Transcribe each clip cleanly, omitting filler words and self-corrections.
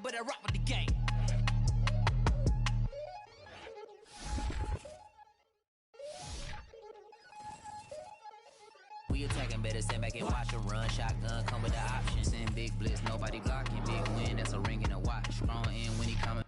but I rock with the gang. We attacking, better stand back and watch a run. Shotgun come with the option. Send big blitz, nobody blocking. Big win, that's a ring and a watch. Strong in when he coming.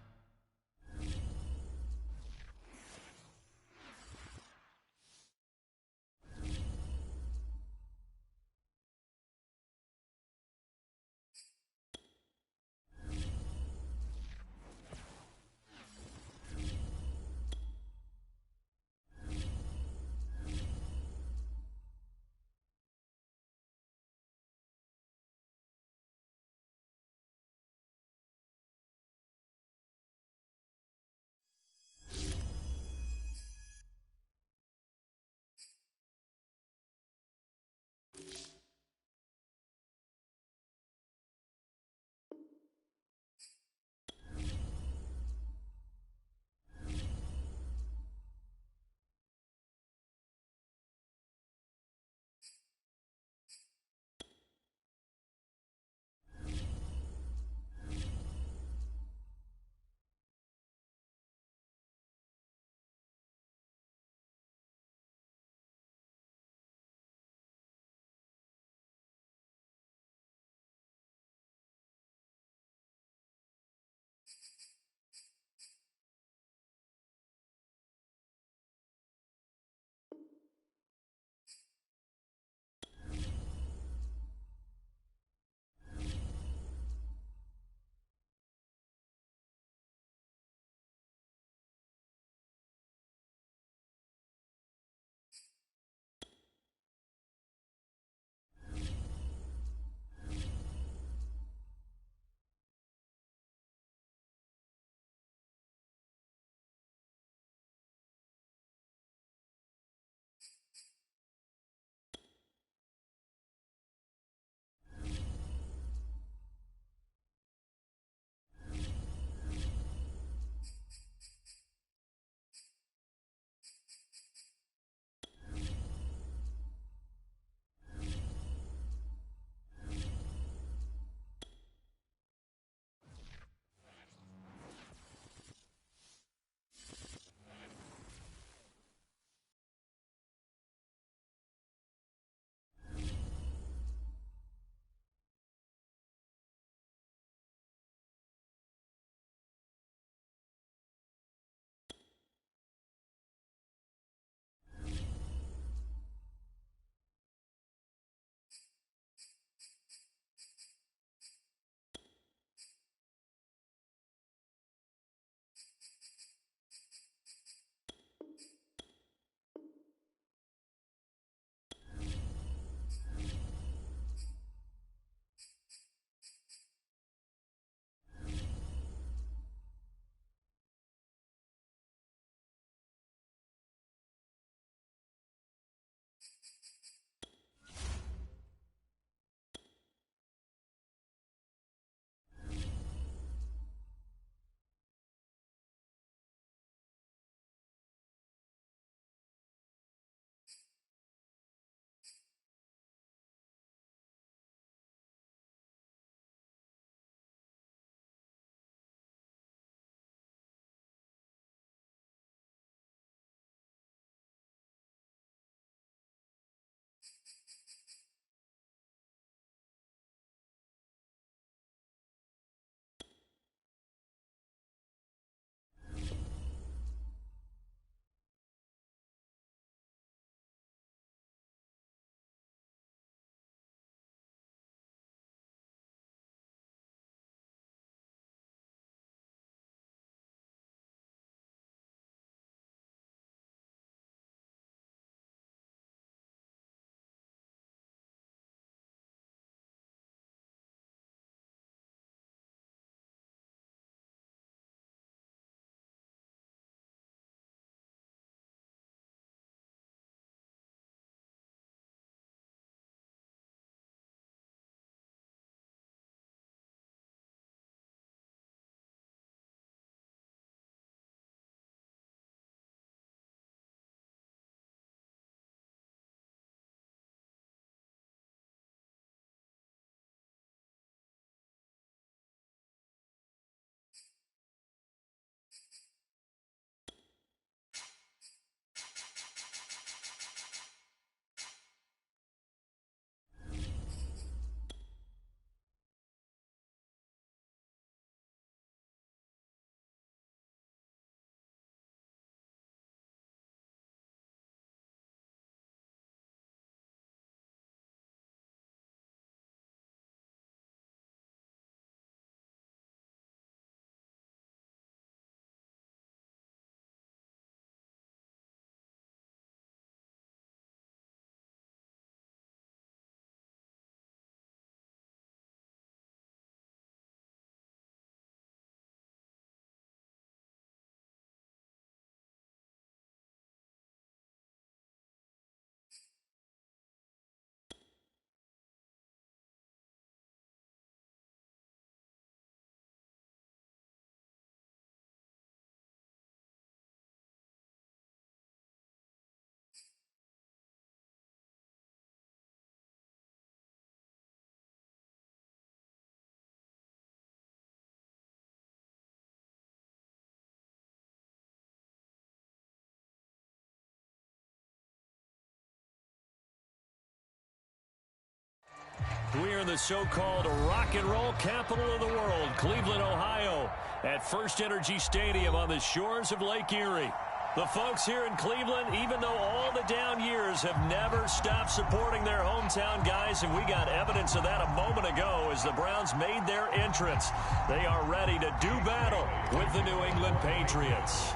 We are in the so-called rock and roll capital of the world, Cleveland, Ohio, at First Energy Stadium on the shores of Lake Erie. The folks here in Cleveland, even though all the down years, have never stopped supporting their hometown guys, and we got evidence of that a moment ago as the Browns made their entrance. They are ready to do battle with the New England Patriots.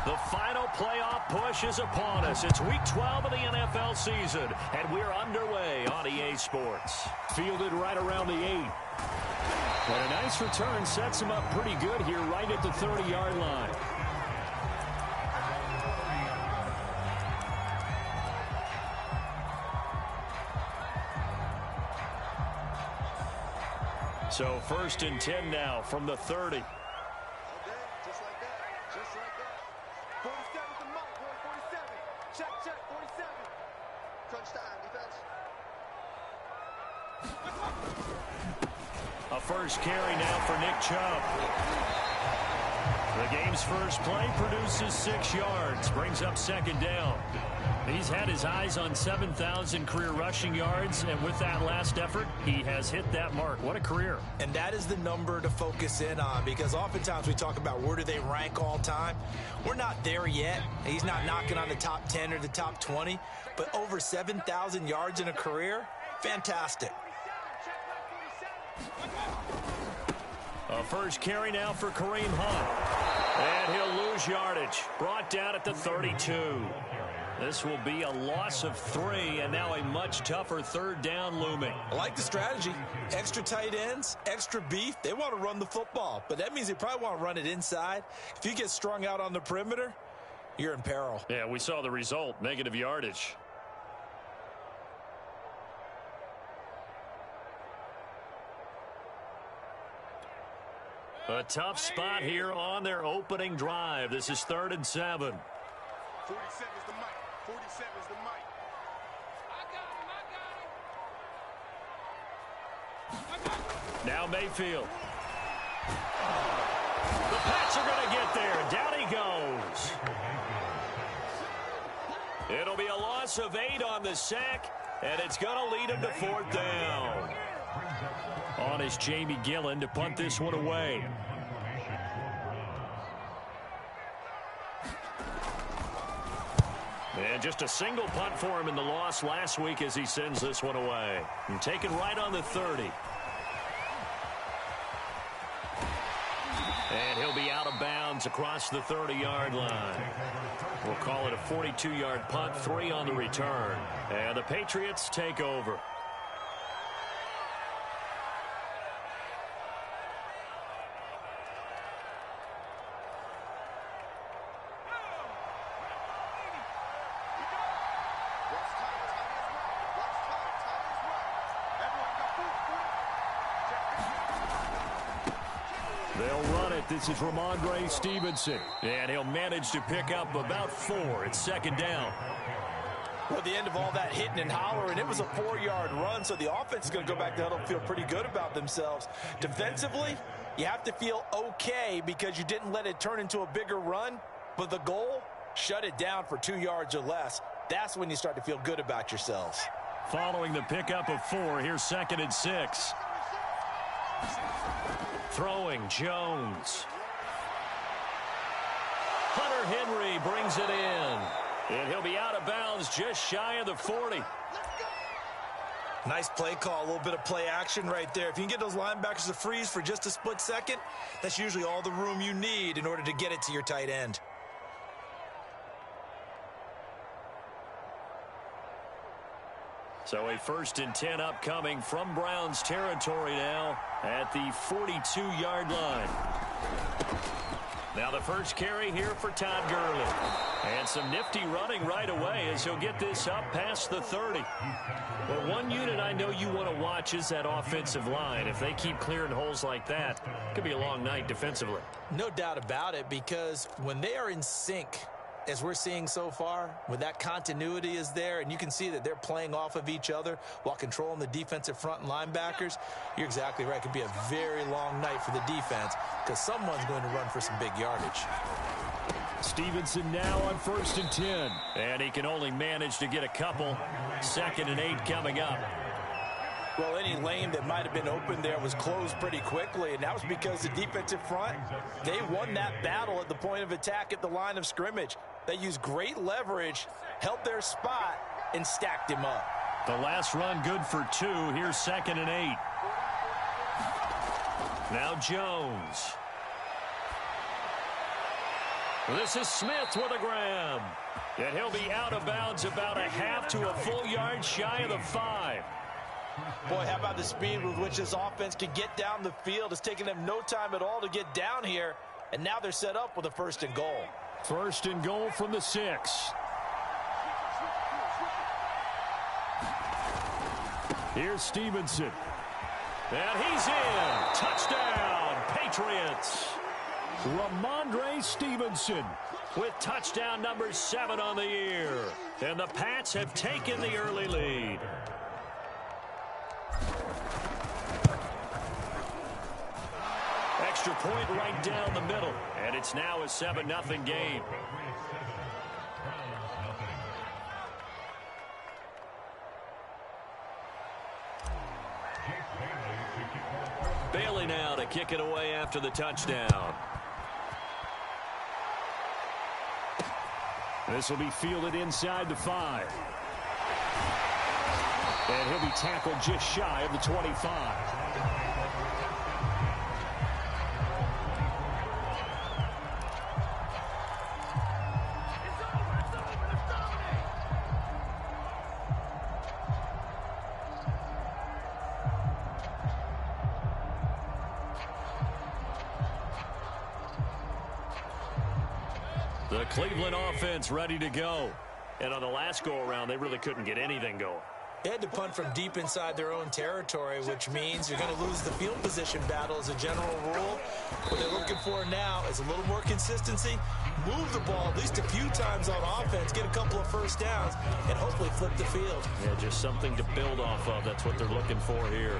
The final playoff push is upon us. It's Week 12 of the NFL season, and we're underway on EA Sports. Fielded right around the 8. And a nice return sets him up pretty good here right at the 30-yard line. So 1st and 10 now from the 30. Just like that. Just like that. 47's the mark, boy. 47. Check, check. 47. Crunch time, defense. A first carry now for Nick Chubb. The game's first play produces 6 yards, brings up 2nd down. He's had his eyes on 7,000 career rushing yards, and with that last effort, he has hit that mark. What a career. And that is the number to focus in on, because oftentimes we talk about where do they rank all time. We're not there yet. He's not knocking on the top 10 or the top 20, but over 7,000 yards in a career, fantastic. A first carry now for Kareem Hunt. And he'll lose yardage. Brought down at the 32. This will be a loss of 3, and now a much tougher 3rd down looming. I like the strategy. Extra tight ends, extra beef. They want to run the football, but that means they probably want to run it inside. If you get strung out on the perimeter, you're in peril. Yeah, we saw the result, negative yardage. A tough spot here on their opening drive. This is 3rd and 7. 47's the mic. 47's the mic. I got him. Now Mayfield. The Pats are going to get there. Down he goes. It'll be a loss of 8 on the sack, and it's going to lead him to 4th down. On is Jamie Gillen to punt this one away. And just a single punt for him in the loss last week as he sends this one away. And taken right on the 30. And he'll be out of bounds across the 30-yard line. We'll call it a 42-yard punt, 3 on the return. And the Patriots take over. They'll run it. This is Ramondre Stevenson. And he'll manage to pick up about 4. It's 2nd down. Well, at the end of all that hitting and hollering, it was a 4-yard run, so the offense is going to go back to huddle and feel pretty good about themselves. Defensively, you have to feel okay because you didn't let it turn into a bigger run, but the goal, shut it down for 2 yards or less. That's when you start to feel good about yourselves. Following the pickup of 4, here's 2nd and 6. Throwing Jones. Hunter Henry brings it in. And he'll be out of bounds just shy of the 40. Nice play call, a little bit of play action right there. If you can get those linebackers to freeze for just a split second, that's usually all the room you need in order to get it to your tight end. So a 1st and 10 upcoming from Browns territory now at the 42-yard line. Now the first carry here for Todd Gurley. And some nifty running right away as he'll get this up past the 30. But one unit I know you want to watch is that offensive line. If they keep clearing holes like that, it could be a long night defensively. No doubt about it, because when they are in sync, as we're seeing so far, when that continuity is there and you can see that they're playing off of each other while controlling the defensive front and linebackers, you're exactly right. It could be a very long night for the defense because someone's going to run for some big yardage. Stevenson now on 1st and 10. And he can only manage to get a couple. 2nd and 8 coming up. Well, any lane that might have been open there was closed pretty quickly, and that was because the defensive front, they won that battle at the point of attack at the line of scrimmage. They used great leverage, held their spot, and stacked him up. The last run good for 2. Here's 2nd and 8. Now Jones. This is Smith with a grab. And he'll be out of bounds about a half to a full yard shy of the 5. Boy, how about the speed with which this offense can get down the field? It's taken them no time at all to get down here, and now they're set up with a 1st and goal. 1st and goal from the 6. Here's Stevenson. And he's in. Touchdown, Patriots. Ramondre Stevenson with touchdown number 7 on the year. And the Pats have taken the early lead. Extra point right down the middle. And it's now a 7-0 game. Bailey now to kick it away after the touchdown. This will be fielded inside the 5. And he'll be tackled just shy of the 25. The Cleveland offense ready to go. And on the last go-around, they really couldn't get anything going. They had to punt from deep inside their own territory, which means you're going to lose the field position battle as a general rule. What they're looking for now is a little more consistency, move the ball at least a few times on offense, get a couple of 1st downs, and hopefully flip the field. Yeah, just something to build off of. That's what they're looking for here.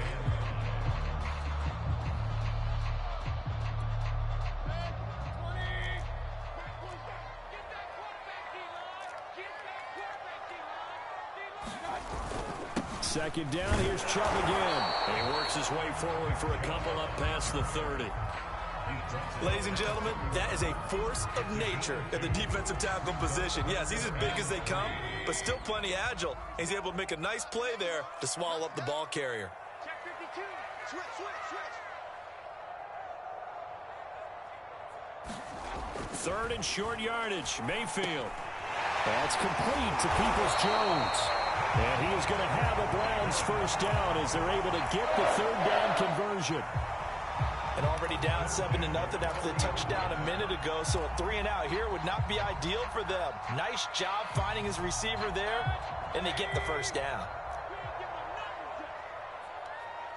Second down, here's Chubb again. And he works his way forward for a couple up past the 30. Ladies and gentlemen, that is a force of nature at the defensive tackle position. Yes, he's as big as they come, but still plenty agile. He's able to make a nice play there to swallow up the ball carrier. Check 52. Switch. Third and short yardage, Mayfield. That's complete to Peoples-Jones. And he is going to have a Browns 1st down as they're able to get the 3rd down conversion. And already down 7-0 after the touchdown a minute ago, so a 3-and-out here would not be ideal for them. Nice job finding his receiver there, and they get the 1st down.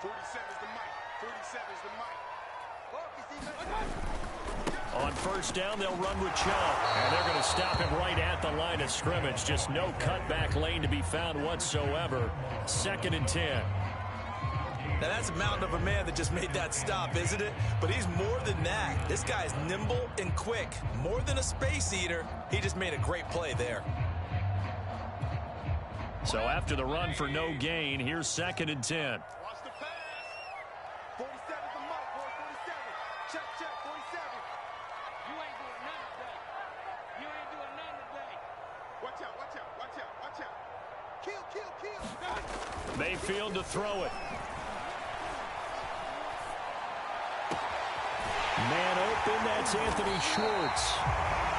47's the mic. 47's the mic. On 1st down, they'll run with Chubb. And they're going to stop him right at the line of scrimmage. Just no cutback lane to be found whatsoever. 2nd and 10. Now, that's a mountain of a man that just made that stop, isn't it? But he's more than that. This guy's nimble and quick. More than a space eater, he just made a great play there. So after the run for no gain, here's 2nd and 10. Watch the pass. 47's the mic, boy. 47. Check, 47. You ain't doing nothing today. You ain't doing nothing today. Watch out. Kill. Mayfield to throw it. Man open, that's Anthony Schwartz.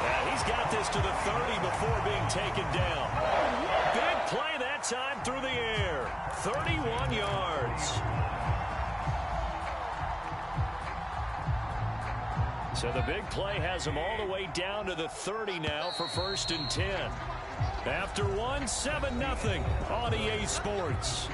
And he's got this to the 30 before being taken down. Big play that time through the air. 31 yards. So the big play has him all the way down to the 30 now for 1st and 10. After 7-0 on EA Sports.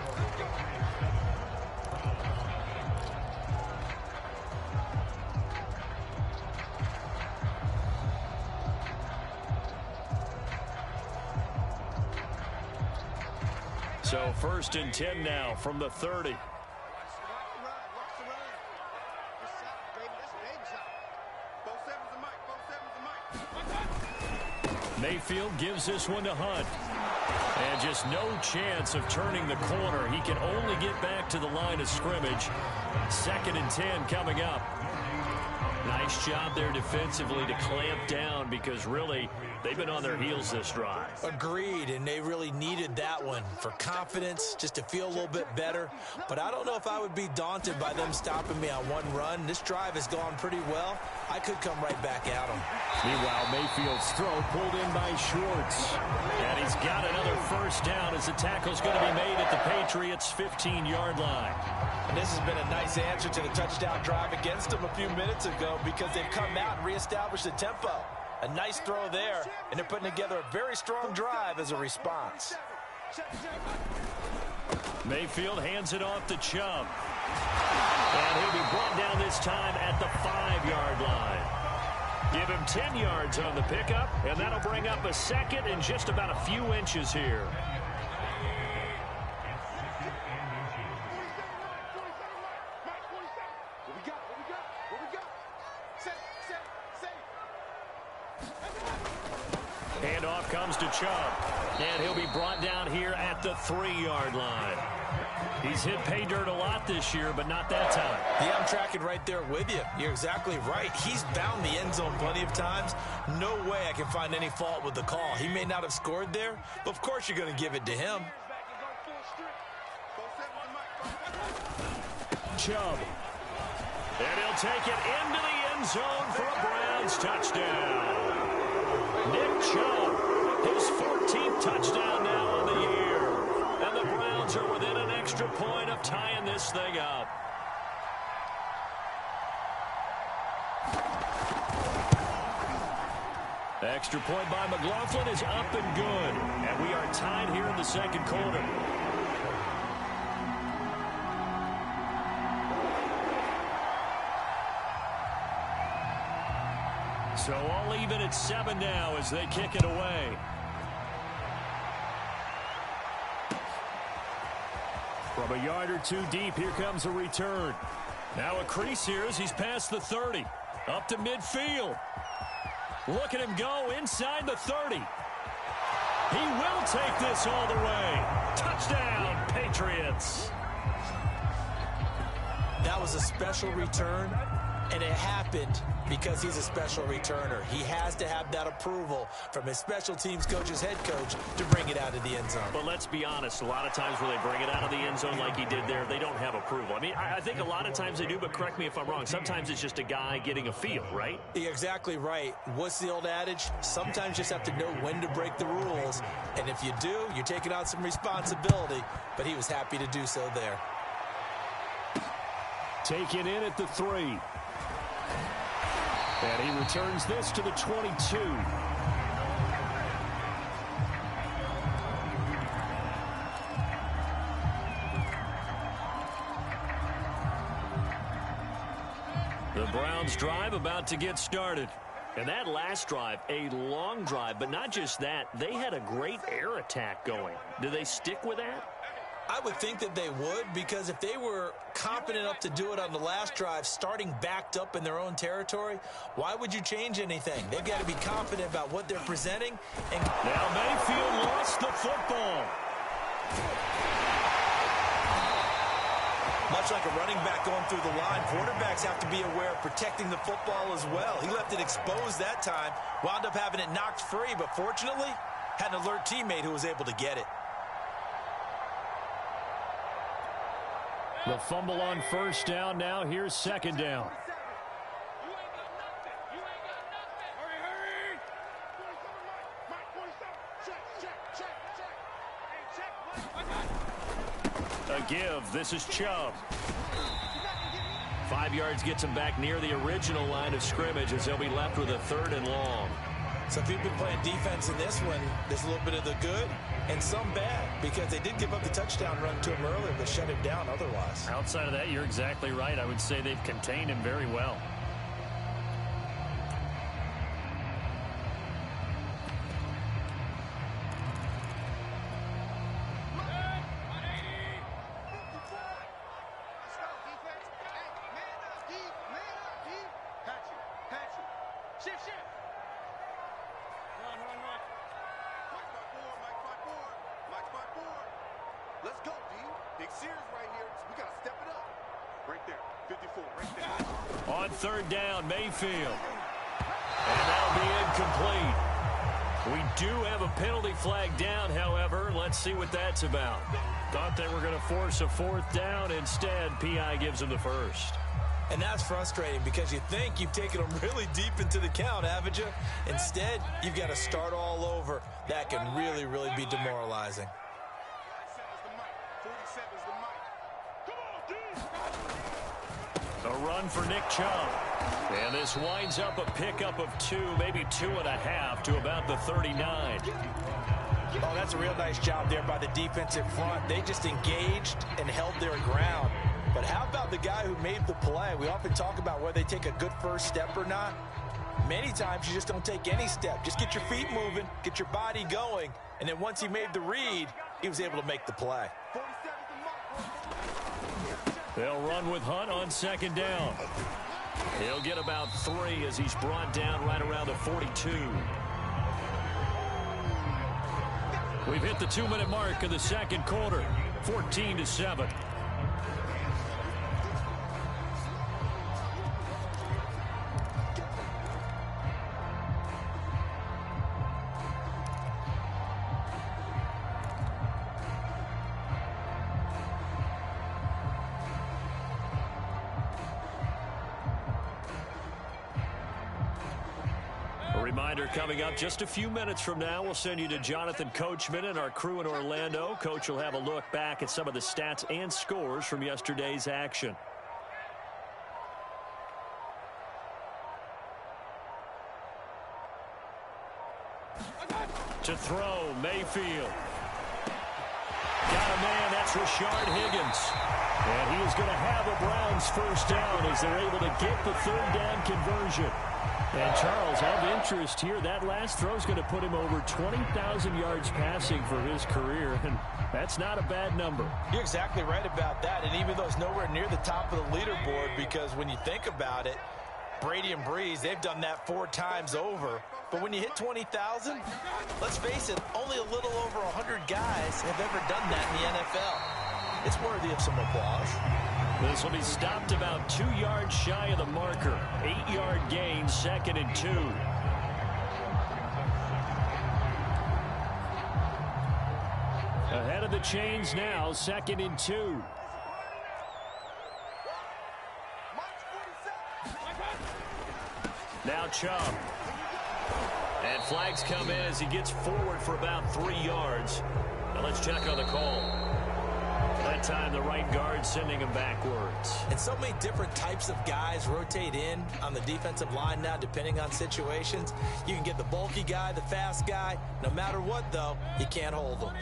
So 1st and 10 now from the 30. Watch the run. Good shot, baby. That's a baby shot. 47's the mic. Mayfield gives this one to Hunt. And just no chance of turning the corner. He can only get back to the line of scrimmage. 2nd and 10 coming up. Nice job there defensively to clamp down because really they've been on their heels this drive. Agreed, and they really needed that one for confidence, just to feel a little bit better. But I don't know if I would be daunted by them stopping me on one run. This drive has gone pretty well. I could come right back at them. Meanwhile, Mayfield's throw pulled in by Schwartz. And he's got another first down as the tackle's going to be made at the Patriots' 15-yard line. And this has been a nice answer to the touchdown drive against them a few minutes ago because they've come out and reestablished the tempo. A nice throw there, and they're putting together a very strong drive as a response. Mayfield hands it off to Chubb. And he'll be brought down this time at the 5-yard line. Give him 10 yards on the pickup, and that'll bring up a 2nd and just about a few inches here. Handoff comes to Chubb, and he'll be brought down here at the 3-yard line. He's hit pay dirt a lot this year, but not that time. Yeah, I'm tracking right there with you. You're exactly right. He's found the end zone plenty of times. No way I can find any fault with the call. He may not have scored there, but of course you're going to give it to him. Chubb. And he'll take it into the end zone for a Browns touchdown. Nick Chubb, his 14th touchdown now on the year. And the Browns are within an extra point of tying this thing up. Extra point by McLaughlin is up and good. And we are tied here in the 2nd quarter. So all even at 7 now as they kick it away. From a yard or two deep, here comes a return. Now a crease here as he's past the 30. Up to midfield. Look at him go inside the 30. He will take this all the way. Touchdown, Patriots. That was a special return, and it happened because he's a special returner. He has to have that approval from his special teams coach's head coach to bring it out of the end zone. But let's be honest, a lot of times when they bring it out of the end zone like he did there, they don't have approval. I mean, I think a lot of times they do, but correct me if I'm wrong. Sometimes it's just a guy getting a feel, right? You're exactly right. What's the old adage? Sometimes you just have to know when to break the rules. And if you do, you're taking on some responsibility. But he was happy to do so there. Taken in at the 3. And he returns this to the 22. The Browns drive about to get started. And that last drive, a long drive, but not just that, they had a great air attack going. Do they stick with that? I would think that they would, because if they were confident enough to do it on the last drive, starting backed up in their own territory, why would you change anything? They've got to be confident about what they're presenting. And now Mayfield lost the football. Much like a running back going through the line, quarterbacks have to be aware of protecting the football as well. He left it exposed that time, wound up having it knocked free, but fortunately, had an alert teammate who was able to get it. The fumble on first down. Now here's 2nd down. A give. This is Chubb. 5 yards gets him back near the original line of scrimmage as they'll be left with a 3rd and long. So if you've been playing defense in this one, there's a little bit of the good and some bad, because they did give up the touchdown run to him earlier, but shut him down otherwise. Outside of that, you're exactly right. I would say they've contained him very well. Big series right here. We got to step it up. Right there. 54. Right there. On third down, Mayfield. And that'll be incomplete. We do have a penalty flag down, however. Let's see what that's about. Thought they were going to force a fourth down. Instead, P.I. gives them the first. And that's frustrating because you think you've taken them really deep into the count, haven't you? Instead, you've got to start all over. That can really, really be demoralizing. 47's the mic. A run for Nick Chubb. And this winds up a pickup of 2, maybe 2.5 to about the 39. Oh, that's a real nice job there by the defensive front. They just engaged and held their ground. But how about the guy who made the play? We often talk about whether they take a good first step or not. Many times you just don't take any step. Just get your feet moving, get your body going, and then once he made the read, he was able to make the play. 47's the mic. They'll run with Hunt on second down. He'll get about 3 as he's brought down right around the 42. We've hit the 2-minute mark of the second quarter, 14-7. Coming up just a few minutes from now, we'll send you to Jonathan Coachman and our crew in Orlando. Coach will have a look back at some of the stats and scores from yesterday's action. To throw, Mayfield. Got a man, that's Rashard Higgins. And he is going to have a Browns first down as they're able to get the third down conversion. And Charles, I have interest here. That last throw is going to put him over 20,000 yards passing for his career, and that's not a bad number. You're exactly right about that, and even though it's nowhere near the top of the leaderboard, because when you think about it, Brady and Breeze, they've done that 4 times over. But when you hit 20,000, let's face it, only a little over 100 guys have ever done that in the NFL. It's worthy of some applause. This will be stopped about 2 yards shy of the marker. 8-yard gain, 2nd and 2. Ahead of the chains now, 2nd and 2. Now Chubb. And flags come in as he gets forward for about 3 yards. Now let's check on the call. That time the right guard sending him backwards. And so many different types of guys rotate in on the defensive line now depending on situations. You can get the bulky guy, the fast guy. No matter what, though, you can't hold them.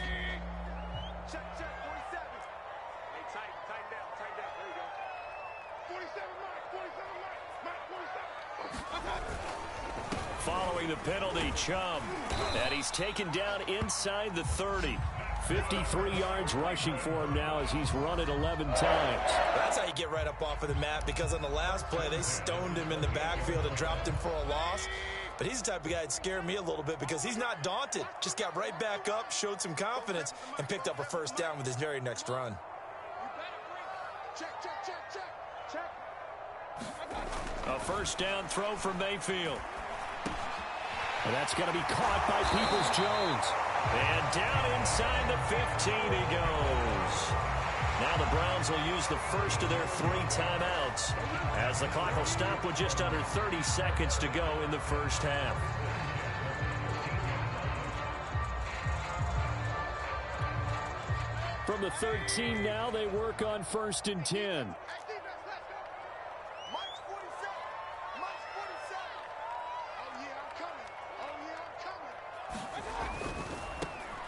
Check, 47. Hey, tighten down. There you go. 47, Mike. 47. Following the penalty, Chubb. And he's taken down inside the 30. 53 yards rushing for him now as he's run it 11 times. That's how you get right up off of the mat, because on the last play, they stoned him in the backfield and dropped him for a loss. But he's the type of guy that scared me a little bit because he's not daunted. Just got right back up, showed some confidence, and picked up a first down with his very next run. Check. A first down throw from Mayfield. And that's going to be caught by Peoples-Jones. And down inside the 15 he goes. Now the Browns will use the first of their 3 timeouts as the clock will stop with just under 30 seconds to go in the first half. From the 13 now, they work on 1st and 10.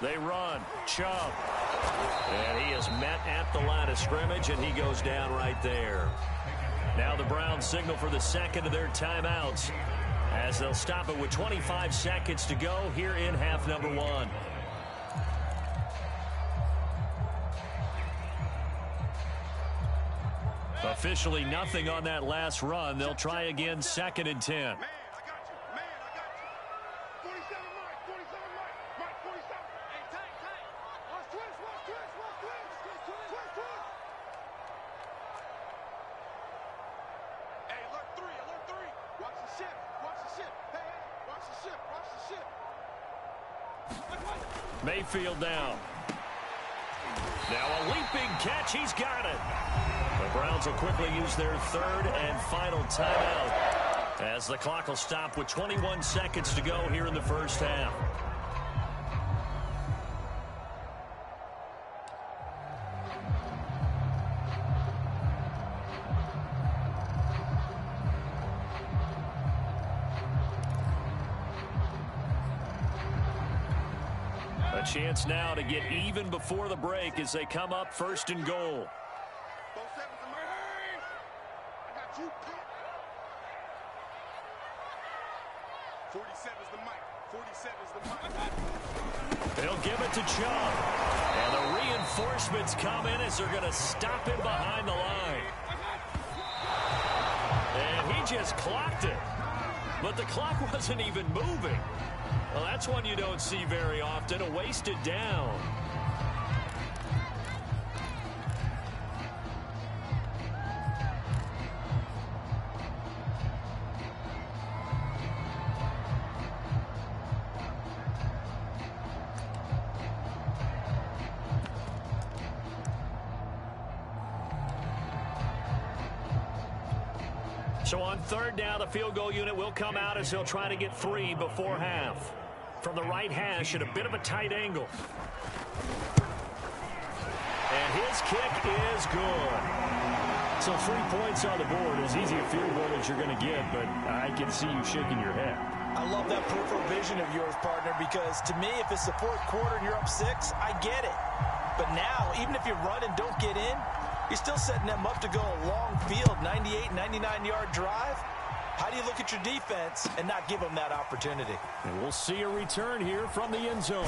They run. Chubb. And he is met at the line of scrimmage, and he goes down right there. Now the Browns signal for the second of their timeouts as they'll stop it with 25 seconds to go here in half number 1. Officially nothing on that last run. They'll try again 2nd and 10. Mayfield now. Now a leaping catch. He's got it. The Browns will quickly use their third and final timeout as the clock will stop with 21 seconds to go here in the first half. A chance now to get even before the break as they come up first and goal. Both sevens in my hand. I got you. 47's the mic. 47's the mic. They'll give it to Chubb. And the reinforcements come in as they're going to stop him behind the line. And he just clocked it. But the clock wasn't even moving. Well, that's one you don't see very often, a wasted down. So on third down, the field goal unit will come out as they'll try to get 3 before half. From the right hash at a bit of a tight angle. And his kick is good. So 3 points on the board. As easy a field goal as you're going to get, but I can see you shaking your head. I love that peripheral vision of yours, partner, because to me, if it's the fourth quarter and you're up 6, I get it. But now, even if you run and don't get in, you're still setting them up to go a long field, 98, 99-yard drive. How do you look at your defense and not give them that opportunity? And we'll see a return here from the end zone.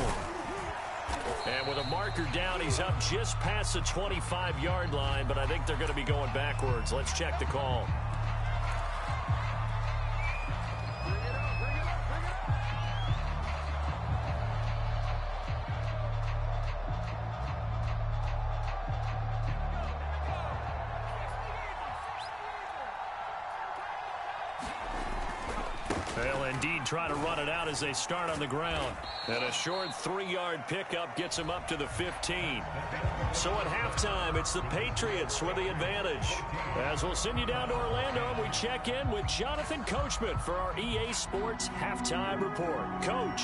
And with a marker down, he's up just past the 25-yard line, but I think they're going to be going backwards. Let's check the call. They'll indeed try to run it out as they start on the ground. And a short 3-yard pickup gets them up to the 15. So at halftime, it's the Patriots with the advantage. As we'll send you down to Orlando, and we check in with Jonathan Coachman for our EA Sports Halftime Report. Coach.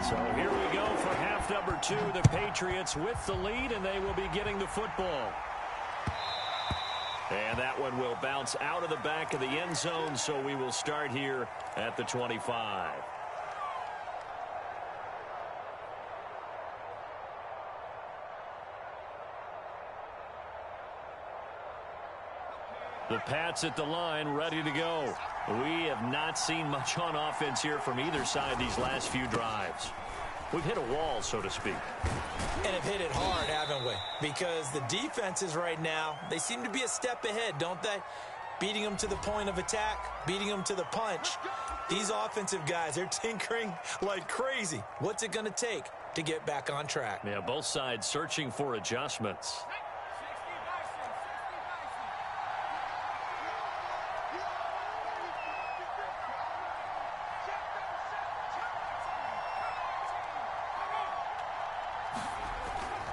So here we go for half number 2. The Patriots with the lead, and they will be getting the football. And that one will bounce out of the back of the end zone, so we will start here at the 25. The Pats at the line, ready to go. We have not seen much on offense here from either side these last few drives. We've hit a wall, so to speak. And have hit it hard, haven't we? Because the defenses right now, they seem to be a step ahead, don't they? Beating them to the point of attack, beating them to the punch. These offensive guys, they're tinkering like crazy. What's it going to take to get back on track? Yeah, both sides searching for adjustments.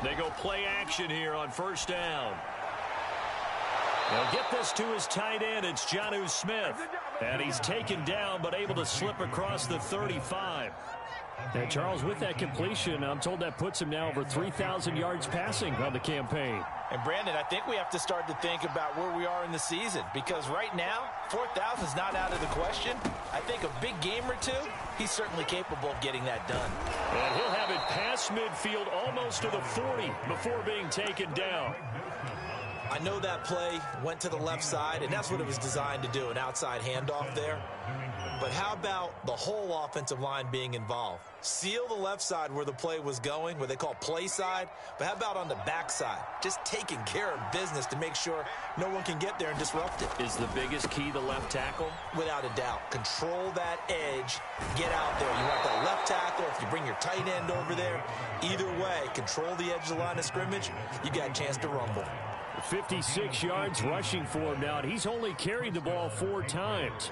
They go play action here on first down. They'll get this to his tight end. It's Jonnu Smith. And he's taken down but able to slip across the 35. And Charles, with that completion, I'm told that puts him now over 3,000 yards passing on the campaign. And Brandon, I think we have to start to think about where we are in the season, because right now 4,000 is not out of the question. I think a big game or two, he's certainly capable of getting that done. And he'll have it past midfield almost to the 40 before being taken down. I know that play went to the left side, and that's what it was designed to do, an outside handoff there. But how about the whole offensive line being involved? Seal the left side where the play was going, what they call play side. But how about on the back side? Just taking care of business to make sure no one can get there and disrupt it. Is the biggest key the left tackle? Without a doubt. Control that edge. Get out there. You want that left tackle. If you bring your tight end over there, either way, control the edge of the line of scrimmage. You got a chance to rumble. 56 yards rushing for him now, and he's only carried the ball 4 times.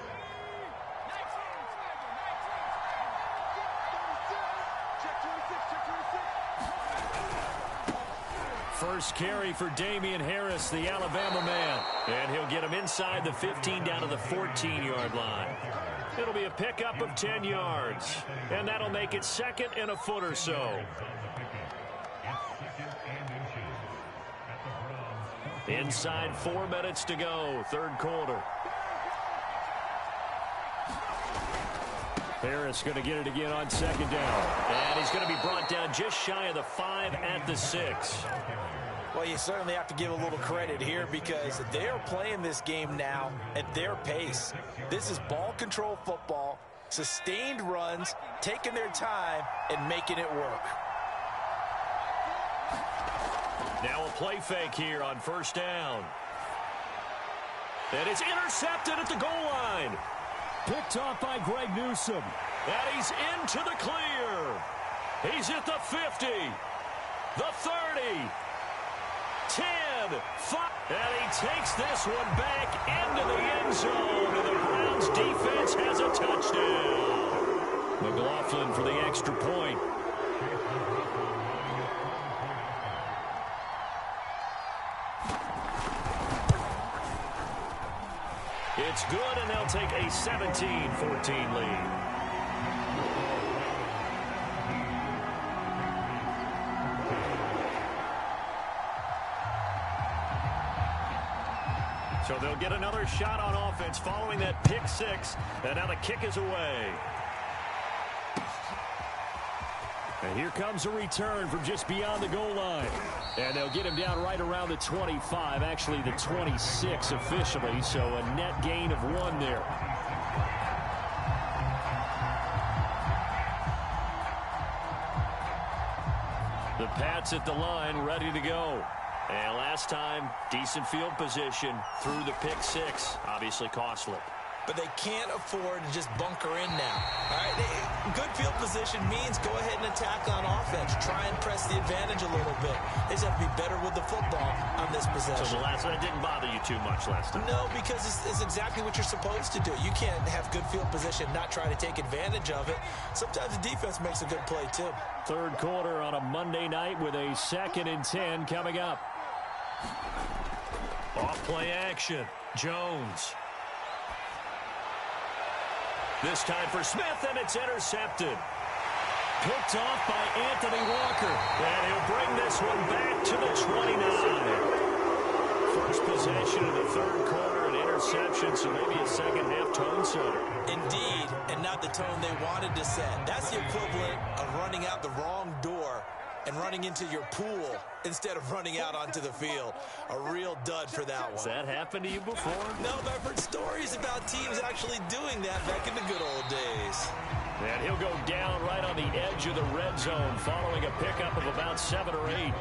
first carry for Damian Harris, the Alabama man. And he'll get him inside the 15 down to the 14-yard line. It'll be a pickup of 10 yards. And that'll make it second and a foot or so. Inside 4 minutes to go, third quarter. Harris going to get it again on second down. And he's going to be brought down just shy of the 5 at the 6. Well, you certainly have to give a little credit here because they're playing this game now at their pace. This is ball control football, sustained runs, taking their time, and making it work. Now a play fake here on first down. And it's intercepted at the goal line. Picked off by Greg Newsome. And he's into the clear. He's at the 50, the 30, 10, 5. And he takes this one back into the end zone. And the Browns defense has a touchdown. McLaughlin for the extra point. It's good, and they'll take a 17-14 lead. So they'll get another shot on offense following that pick six, and now the kick is away. And here comes a return from just beyond the goal line. And they'll get him down right around the 25, actually the 26 officially, so a net gain of 1 there. The Pats at the line, ready to go. And last time, decent field position through the pick six, obviously costly. But they can't afford to just bunker in now. All right, good field position means go ahead and attack on offense. Try and press the advantage a little bit. They just have to be better with the football on this possession. So the last one didn't bother you too much last time? No, because it's exactly what you're supposed to do. You can't have good field position, not try to take advantage of it. Sometimes the defense makes a good play, too. Third quarter on a Monday night with a 2nd and 10 coming up. Off play action. Jones. This time for Smith, and it's intercepted. Picked off by Anthony Walker. And he'll bring this one back to the 29. First possession of the third quarter, an interception, so maybe a second-half tone setter. Indeed, and not the tone they wanted to set. That's the equivalent of running out the wrong door and running into your pool instead of running out onto the field. A real dud for that one. Has that happened to you before? No, but I've heard stories about teams actually doing that back in the good old days. And he'll go down right on the edge of the red zone following a pickup of about 7 or 8.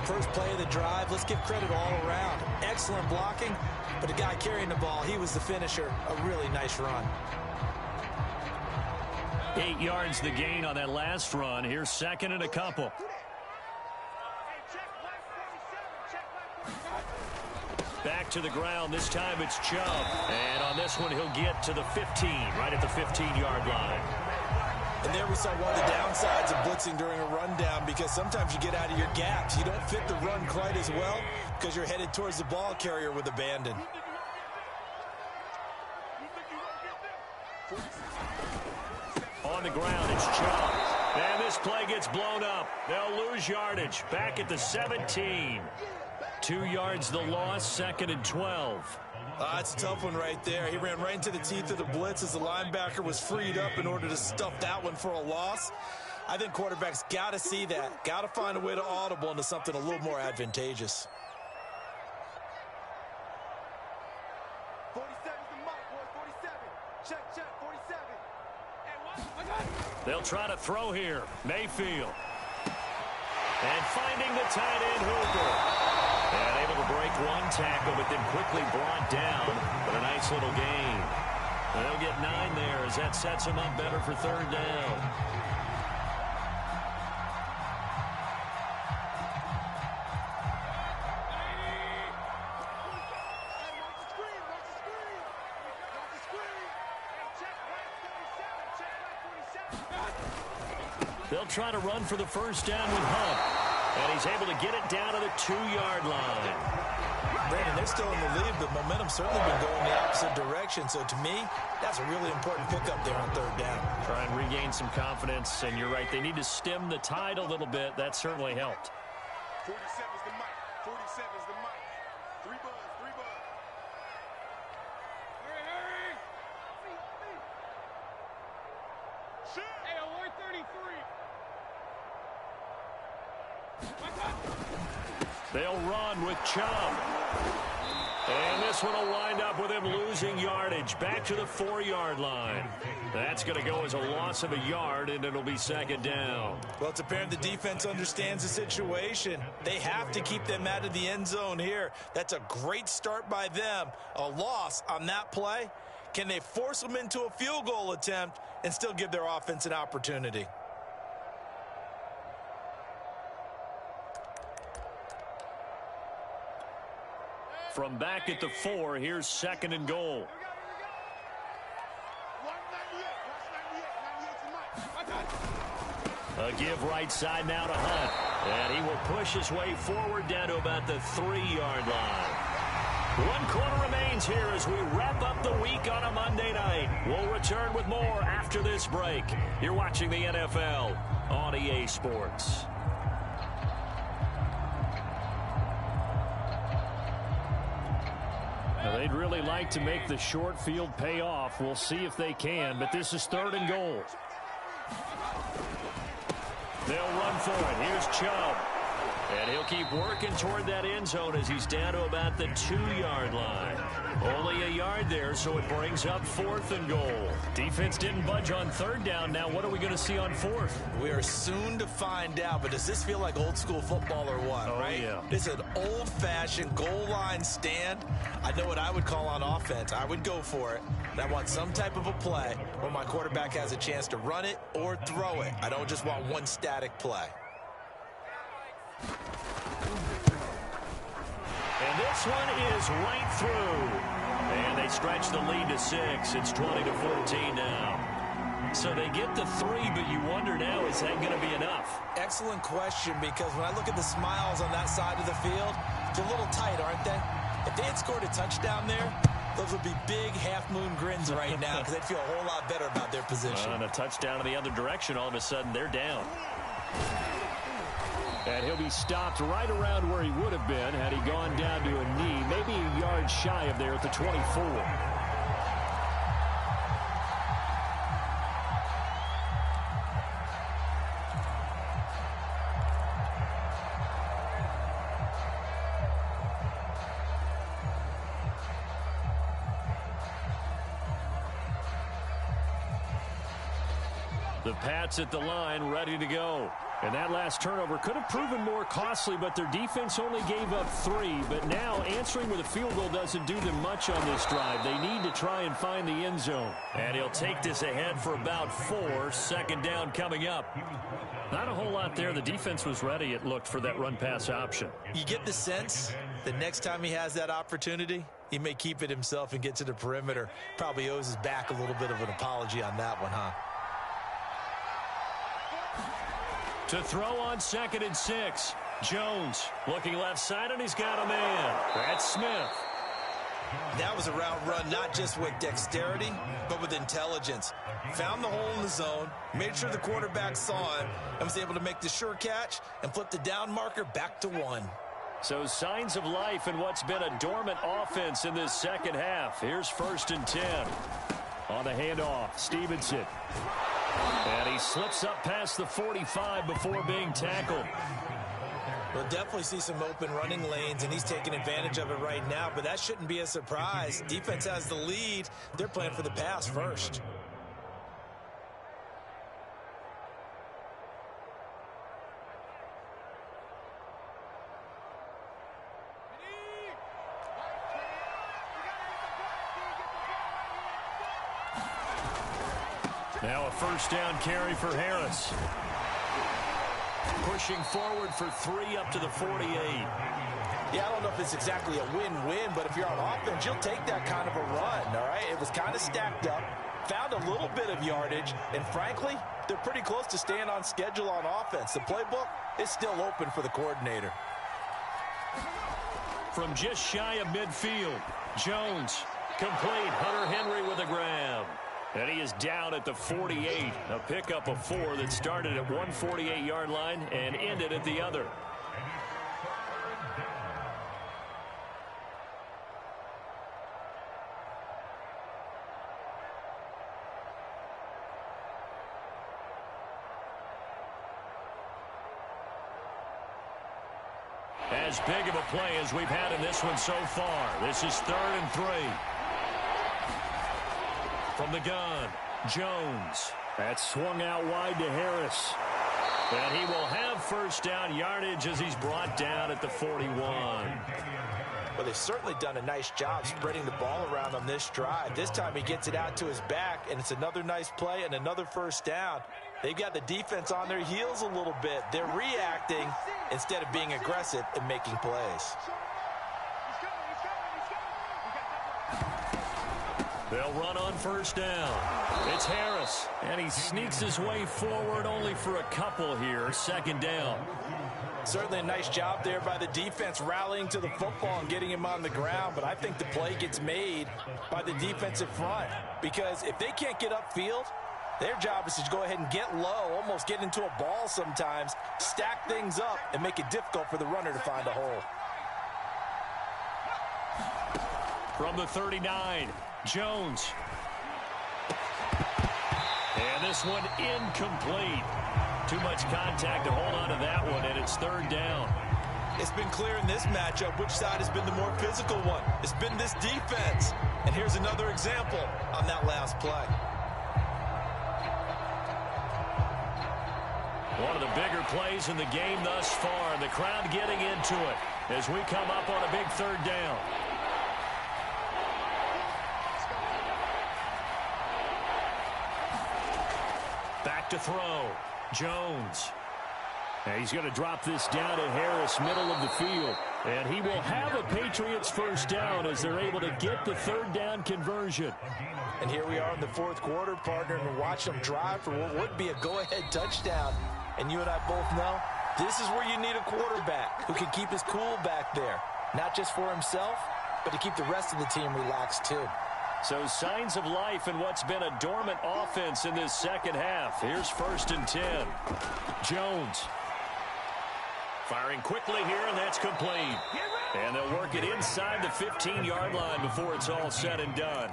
First play of the drive, let's give credit all around. Excellent blocking, but the guy carrying the ball, he was the finisher. A really nice run. 8 yards the gain on that last run. Here's second and a couple. Back to the ground. This time it's Chubb. And on this one, he'll get to the 15, right at the 15-yard line. And there we saw one of the downsides of blitzing during a rundown, because sometimes you get out of your gaps. You don't fit the run quite as well because you're headed towards the ball carrier with abandon. On the ground, it's Chubb. And this play gets blown up. They'll lose yardage. Back at the 17. 2 yards the loss, 2nd and 12. That's a tough one right there. He ran right into the teeth of the blitz as the linebacker was freed up in order to stuff that one for a loss. I think quarterbacks got to see that. Got to find a way to audible into something a little more advantageous. 47's the mark, boy, 47. Check, 47. They'll try to throw here. Mayfield. And finding the tight end Hooper. And able to break one tackle, but then quickly brought down. But a nice little gain. And they'll get 9 there as that sets them up better for third down. They'll try to run for the first down with Hunt. And he's able to get it down to the 2-yard line. Brandon, they're still in the lead, but momentum's certainly been going the opposite direction. So to me, that's a really important pickup there on 3rd down. Try and regain some confidence, and you're right, they need to stem the tide a little bit. That certainly helped. 47's the mic. 47's the mic. 3 buzz, 3 buzz. Hurry! Shit! Hey, 133. They'll run with Chubb. And this one will wind up with him losing yardage. Back to the 4-yard line. That's going to go as a loss of a yard, and it'll be 2nd down. Well, it's apparent the defense understands the situation. They have to keep them out of the end zone here. That's a great start by them. A loss on that play. Can they force them into a field goal attempt and still give their offense an opportunity? From back at the 4, here's 2nd and goal. 198. 98's the mic. A give right side now to Hunt. And he will push his way forward down to about the 3-yard line. 1 quarter remains here as we wrap up the week on a Monday night. We'll return with more after this break. You're watching the NFL on EA Sports. Now, they'd really like to make the short field pay off. We'll see if they can, but this is 3rd and goal. They'll run for it. Here's Chubb. And he'll keep working toward that end zone as he's down to about the 2-yard line. Only a yard there, so it brings up 4th and goal. Defense didn't budge on 3rd down. Now what are we going to see on 4th? We are soon to find out, but does this feel like old school football or what, right? Yeah. This is an old-fashioned goal line stand. I know what I would call on offense. I would go for it. And I want some type of a play where my quarterback has a chance to run it or throw it. I don't just want one static play. And this one is right through. And they stretch the lead to 6. It's 20-14 now. So they get the 3, but you wonder now, is that going to be enough? Excellent question, because when I look at the smiles on that side of the field, they're a little tight, aren't they? If they had scored a touchdown there, those would be big half-moon grins right now because they'd feel a whole lot better about their position. And a touchdown in the other direction, all of a sudden they're down. And he'll be stopped right around where he would have been had he gone down to a knee, maybe a yard shy of there at the 24. The Pats at the line, ready to go. And that last turnover could have proven more costly, but their defense only gave up 3. But now answering with a field goal doesn't do them much on this drive. They need to try and find the end zone. And he'll take this ahead for about 4. 2nd down coming up. Not a whole lot there. The defense was ready, it looked, for that run-pass option. You get the sense the next time he has that opportunity, he may keep it himself and get to the perimeter. Probably owes his back a little bit of an apology on that one, huh? To throw on 2nd and 6. Jones looking left side, and he's got a man. That's Smith. That was a route run not just with dexterity, but with intelligence. Found the hole in the zone, made sure the quarterback saw him, and was able to make the sure catch and flip the down marker back to 1. So signs of life in what's been a dormant offense in this second half. Here's 1st and 10. On the handoff, Stevenson. And he slips up past the 45 before being tackled. We'll definitely see some open running lanes, and he's taking advantage of it right now, but that shouldn't be a surprise. Defense has the lead. They're playing for the pass first. Now a 1st down carry for Harris. Pushing forward for 3 up to the 48. Yeah, I don't know if it's exactly a win-win, but if you're on offense, you'll take that kind of a run, all right? It was kind of stacked up. found a little bit of yardage, and frankly, they're pretty close to staying on schedule on offense. The playbook is still open for the coordinator. From just shy of midfield, Jones, complete. Hunter Henry with a grab. And he is down at the 48. A pickup of 4 that started at one 48-yard line and ended at the other. As big of a play as we've had in this one so far. This is 3rd and 3. From the gun, Jones. That's swung out wide to Harris. And he will have first down yardage as he's brought down at the 41. Well, they've certainly done a nice job spreading the ball around on this drive. This time he gets it out to his back, and it's another nice play and another first down. They've got the defense on their heels a little bit. They're reacting instead of being aggressive and making plays. They'll run on first down. It's Harris, and he sneaks his way forward only for a couple here. 2nd down. Certainly a nice job there by the defense rallying to the football and getting him on the ground, but I think the play gets made by the defensive front because if they can't get upfield, their job is to go ahead and get low, almost get into a ball sometimes, stack things up, and make it difficult for the runner to find a hole. From the 39, Jones. And this one incomplete. Too much contact to hold on to that one, and it's 3rd down. It's been clear in this matchup which side has been the more physical one. It's been this defense. And here's another example on that last play. One of the bigger plays in the game thus far, and the crowd getting into it as we come up on a big 3rd down. Back to throw. Jones. And he's going to drop this down to Harris, middle of the field. And he will have a Patriots first down as they're able to get the 3rd down conversion. And here we are in the 4th quarter, partner, and watch them drive for what would be a go-ahead touchdown. And you and I both know this is where you need a quarterback who can keep his cool back there. Not just for himself, but to keep the rest of the team relaxed too. So signs of life in what's been a dormant offense in this 2nd half. Here's 1st and 10. Jones. Firing quickly here, and that's complete. And they'll work it inside the 15-yard line before it's all said and done.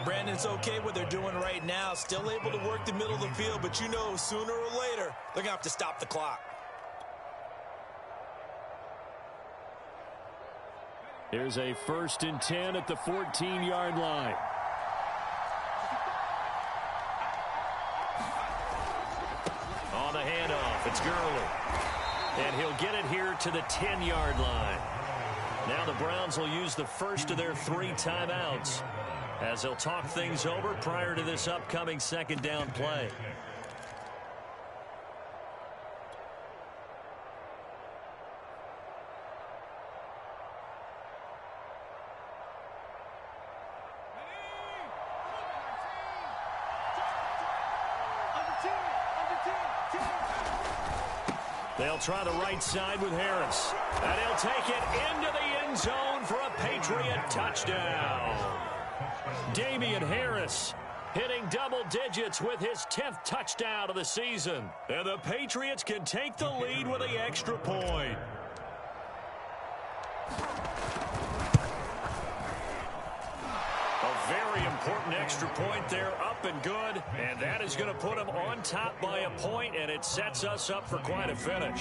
Brandon's okay what they're doing right now. Still able to work the middle of the field, but you know sooner or later they're going to have to stop the clock. Here's a 1st and 10 at the 14-yard line. On the handoff, it's Gurley. And he'll get it here to the 10-yard line. Now the Browns will use the first of their 3 timeouts as they'll talk things over prior to this upcoming 2nd down play. They'll try the right side with Harris. And he'll take it into the end zone for a Patriot touchdown. Damian Harris hitting double digits with his 10th touchdown of the season. And the Patriots can take the lead with the extra point. A very important extra point there, up and good. And that is going to put them on top by a point, and it sets us up for quite a finish.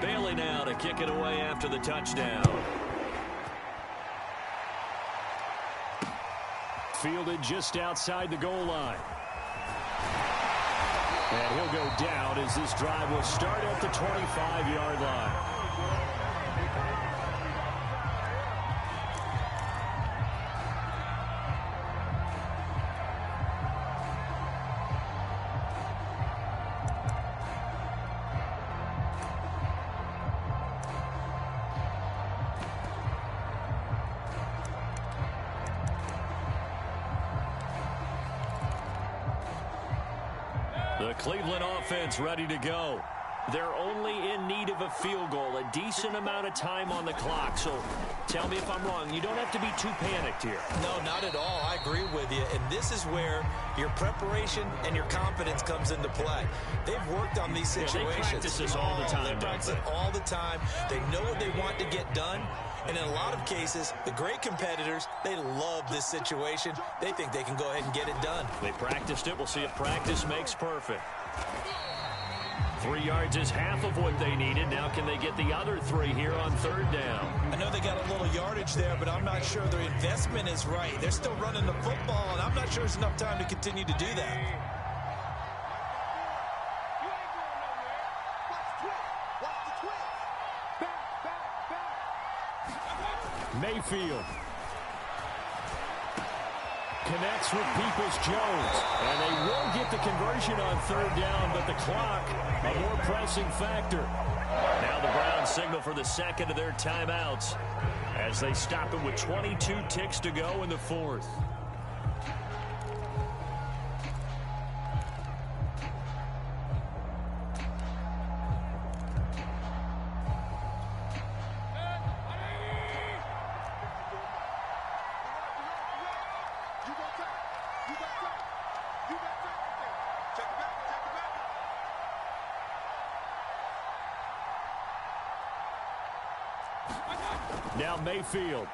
Bailey now to kick it away after the touchdown. Fielded just outside the goal line. And he'll go down as this drive will start at the 25-yard line. The Cleveland offense ready to go. They're only in need of a field goal, a decent amount of time on the clock. So tell me if I'm wrong. You don't have to be too panicked here. No, not at all. I agree with you. And this is where your preparation and your confidence comes into play. They've worked on these situations. They practice this all the time. They practice it all the time. They know what they want to get done. And in a lot of cases, the great competitors, they love this situation. They think they can go ahead and get it done. They practiced it. We'll see if practice makes perfect. 3 yards is half of what they needed. Now can they get the other 3 here on third down? I know they got a little yardage there, but I'm not sure their investment is right. They're still running the football, and I'm not sure there's enough time to continue to do that. Mayfield connects with Peoples-Jones, and they will get the conversion on third down, but the clock, a more pressing factor. Now the Browns signal for the second of their timeouts as they stop it with 22 ticks to go in the fourth. Now Mayfield.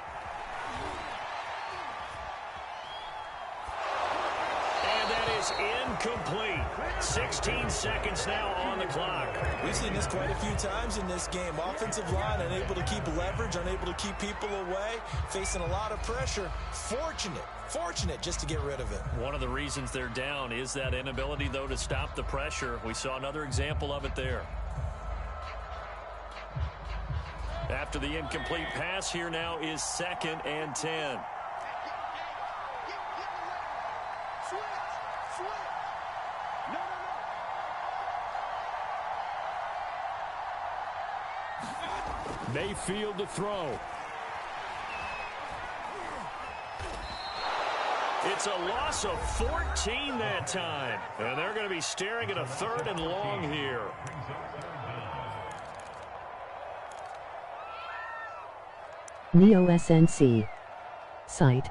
And that is incomplete. 16 seconds now on the clock. We've seen this quite a few times in this game. Offensive line unable to keep leverage, unable to keep people away, facing a lot of pressure. Fortunate just to get rid of it. One of the reasons they're down is that inability, though, to stop the pressure. We saw another example of it there. After the incomplete pass, here now is 2nd and 10. Mayfield to throw. It's a loss of 14 that time. And they're going to be staring at a 3rd and long here. Neo SNC. Site.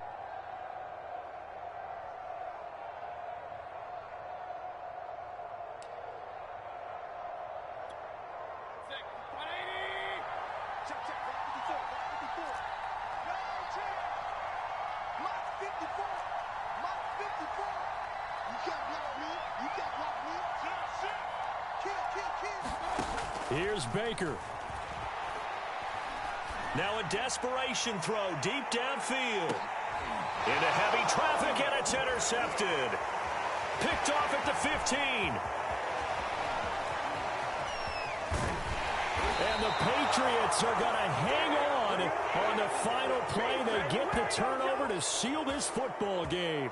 Here's Baker. Now a desperation throw deep downfield. Into heavy traffic, and it's intercepted. Picked off at the 15. And the Patriots are going to hang on the final play. They get the turnover to seal this football game.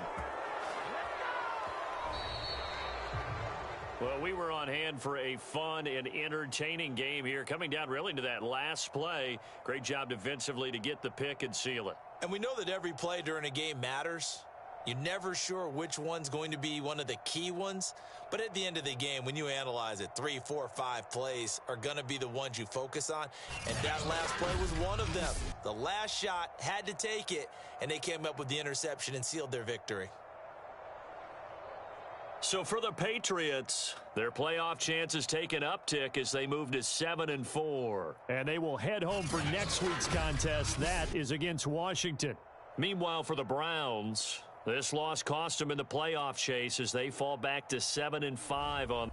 Well, we were on hand for a fun and entertaining game here, coming down really to that last play. Great job defensively to get the pick and seal it. And we know that every play during a game matters. You're never sure which one's going to be one of the key ones. But at the end of the game, when you analyze it, 3, 4, 5 plays are going to be the ones you focus on. And that last play was one of them. The last shot had to take it, and they came up with the interception and sealed their victory. So for the Patriots, their playoff chances take an uptick as they move to 7-4. And they will head home for next week's contest. That is against Washington. Meanwhile, for the Browns, this loss cost them in the playoff chase as they fall back to 7-5 on